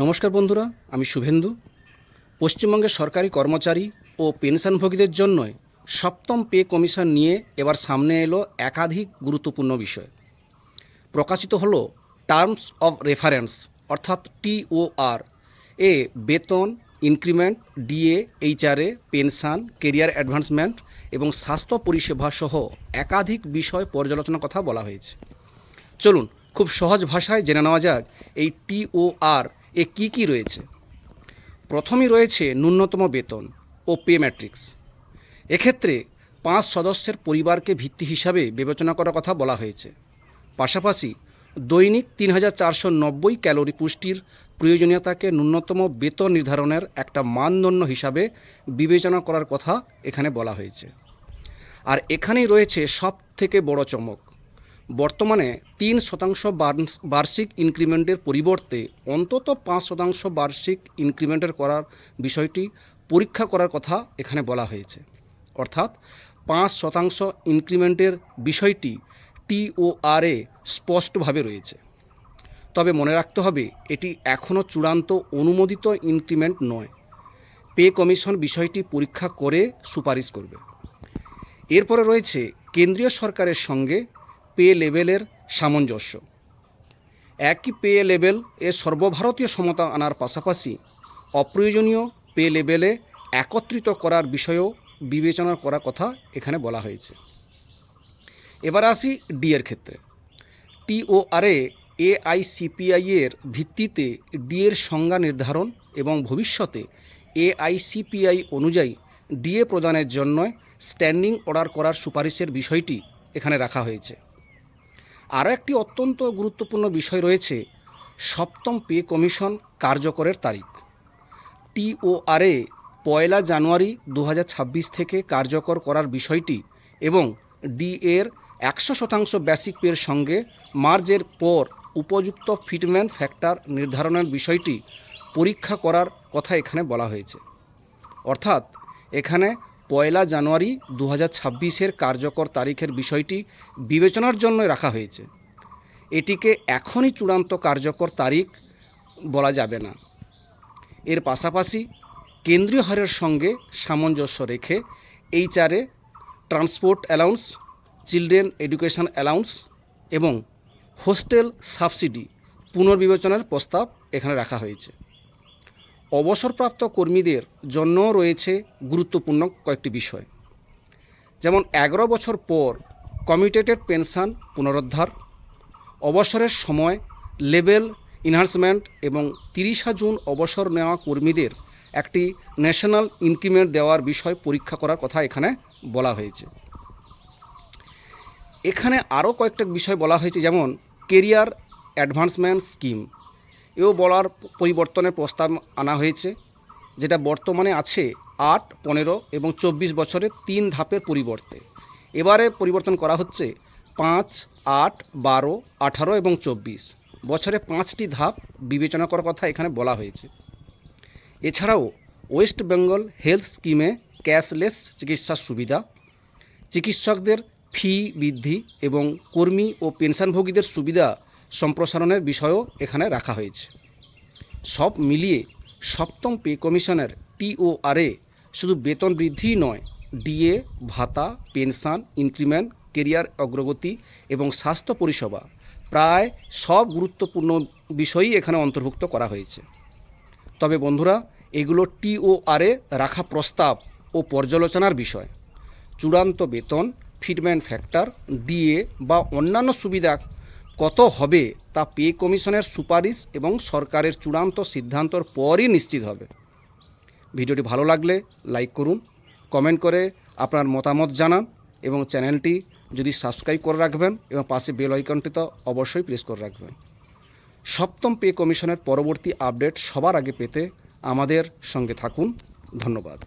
নমস্কার বন্ধুরা, আমি শুভেন্দু। পশ্চিমবঙ্গের সরকারি কর্মচারী ও পেনশনভোগীদের জন্য সপ্তম পে কমিশন নিয়ে এবার সামনে এলো একাধিক গুরুত্বপূর্ণ বিষয়। প্রকাশিত হলো টার্মস অফ রেফারেন্স অর্থাৎ TOR এ বেতন, increment, DA, HRA, pension, career advancement এবং স্বাস্থ্য পরিষেবা সহ একাধিক বিষয় পর্যালোচনার কথা বলা হয়েছে। চলুন খুব সহজ ভাষায় জেনে নেওয়া যাক এই TOR এ কী কী রয়েছে। প্রথমেই রয়েছে ন্যূনতম বেতন ও পে ম্যাট্রিক্স। এক্ষেত্রে 5 সদস্যের পরিবারকে ভিত্তি হিসাবে বিবেচনা করার কথা বলা হয়েছে। পাশাপাশি দৈনিক 3490 ক্যালোরি পুষ্টির প্রয়োজনীয়তাকে ন্যূনতম বেতন নির্ধারণের একটা মানদণ্ড হিসাবে বিবেচনা করার কথা এখানে বলা হয়েছে। আর এখানেই রয়েছে সব থেকে বড় চমক। বর্তমানে 3% বার্ষিক ইনক্রিমেন্টের পরিবর্তে অন্তত 5% বার্ষিক ইনক্রিমেন্টের করার বিষয়টি পরীক্ষা করার কথা এখানে বলা হয়েছে। অর্থাৎ 5% ইনক্রিমেন্টের বিষয়টি TOR এ স্পষ্টভাবে রয়েছে। তবে মনে রাখতে হবে, এটি এখনও চূড়ান্ত অনুমোদিত ইনক্রিমেন্ট নয়। পে কমিশন বিষয়টি পরীক্ষা করে সুপারিশ করবে। এরপরে রয়েছে কেন্দ্রীয় সরকারের সঙ্গে পে লেভেলের সামঞ্জস্য। একই পে লেভেল এ সর্বভারতীয় সমতা আনার পাশাপাশি অপ্রয়োজনীয় পে লেভেলে একত্রিত করার বিষয়েও বিবেচনা করার কথা এখানে বলা হয়েছে। এবার আসি ডিএর ক্ষেত্রে। TOR এ AICPI এর ভিত্তিতে ডিএর সংজ্ঞা নির্ধারণ এবং ভবিষ্যতে AICPI অনুযায়ী ডিএ প্রদানের জন্য স্ট্যান্ডিং অর্ডার করার সুপারিশের বিষয়টি এখানে রাখা হয়েছে। আরও একটি অত্যন্ত গুরুত্বপূর্ণ বিষয় রয়েছে সপ্তম পে কমিশন কার্যকরের তারিখ। TOR এ 1 জানুয়ারি 2026 থেকে কার্যকর করার বিষয়টি এবং ডিএর 100% বেসিক পের সঙ্গে মার্জের পর উপযুক্ত ফিটমেন্ট ফ্যাক্টর নির্ধারণের বিষয়টি পরীক্ষা করার কথা এখানে বলা হয়েছে। অর্থাৎ এখানে 1 জানুয়ারি 2026 কার্যকর তারিখের বিষয়টি বিবেচনার জন্য রাখা হয়েছে। এটিকে এখনই চূড়ান্ত কার্যকর তারিখ বলা যাবে না। এর পাশাপাশি কেন্দ্রীয় হারের সঙ্গে সামঞ্জস্য রেখে HRA, transport allowance, children education allowance এবং হোস্টেল সাবসিডি পুনর্বিবেচনার প্রস্তাব এখানে রাখা হয়েছে। অবসরপ্রাপ্ত কর্মীদের জন্য রয়েছে গুরুত্বপূর্ণ কয়েকটি বিষয়, যেমন 11 বছর পর কমিউটেটেড পেনশন পুনরুদ্ধার, অবসরের সময় লেভেল এনহান্সমেন্ট এবং 30 জুন অবসর নেওয়া কর্মীদের একটি ন্যাশনাল ইনক্রিমেন্ট দেওয়ার বিষয় পরীক্ষা করার কথা এখানে বলা হয়েছে। এখানে আরও কয়েকটা বিষয় বলা হয়েছে, যেমন কেরিয়ার অ্যাডভান্সমেন্ট স্কিম এও বলার পরিবর্তনের প্রস্তাব আনা হয়েছে, যেটা বর্তমানে আছে 8, 15 এবং 24 বছরের 3 ধাপের পরিবর্তে এবারে পরিবর্তন করা হচ্ছে 5, 8, 12, 18 এবং 24 বছরে 5টি ধাপ বিবেচনা করার কথা এখানে বলা হয়েছে। এছাড়াও ওয়েস্ট বেঙ্গল হেলথ স্কিমে ক্যাশলেস চিকিৎসার সুবিধা, চিকিৎসকদের ফি বৃদ্ধি এবং কর্মী ও পেনশনভোগীদের সুবিধা সম্প্রসারণের বিষয়ও এখানে রাখা হয়েছে। সব মিলিয়ে সপ্তম পে কমিশনের TOR এ শুধু বেতন বৃদ্ধিই নয়, ডিএ, ভাতা, পেনশন, ইনক্রিমেন্ট, কেরিয়ার অগ্রগতি এবং স্বাস্থ্য পরিষেবা প্রায় সব গুরুত্বপূর্ণ বিষয়ই এখানে অন্তর্ভুক্ত করা হয়েছে। তবে বন্ধুরা, এগুলো TOR এ রাখা প্রস্তাব ও পর্যালোচনার বিষয়। চূড়ান্ত বেতন, ফিটমেন্ট ফ্যাক্টর, ডিএ বা অন্যান্য সুবিধা কত হবে তা পে কমিশনের সুপারিশ এবং সরকারের চূড়ান্ত সিদ্ধান্তর পরই নিশ্চিত হবে। ভিডিওটি ভালো লাগলে লাইক করুন, কমেন্ট করে আপনার মতামত জানান এবং চ্যানেলটি যদি সাবস্ক্রাইব করে রাখবেন এবং পাশে বেল আইকনটি তো অবশ্যই প্রেস করে রাখবেন। সপ্তম পে কমিশনের পরবর্তী আপডেট সবার আগে পেতে আমাদের সঙ্গে থাকুন। ধন্যবাদ।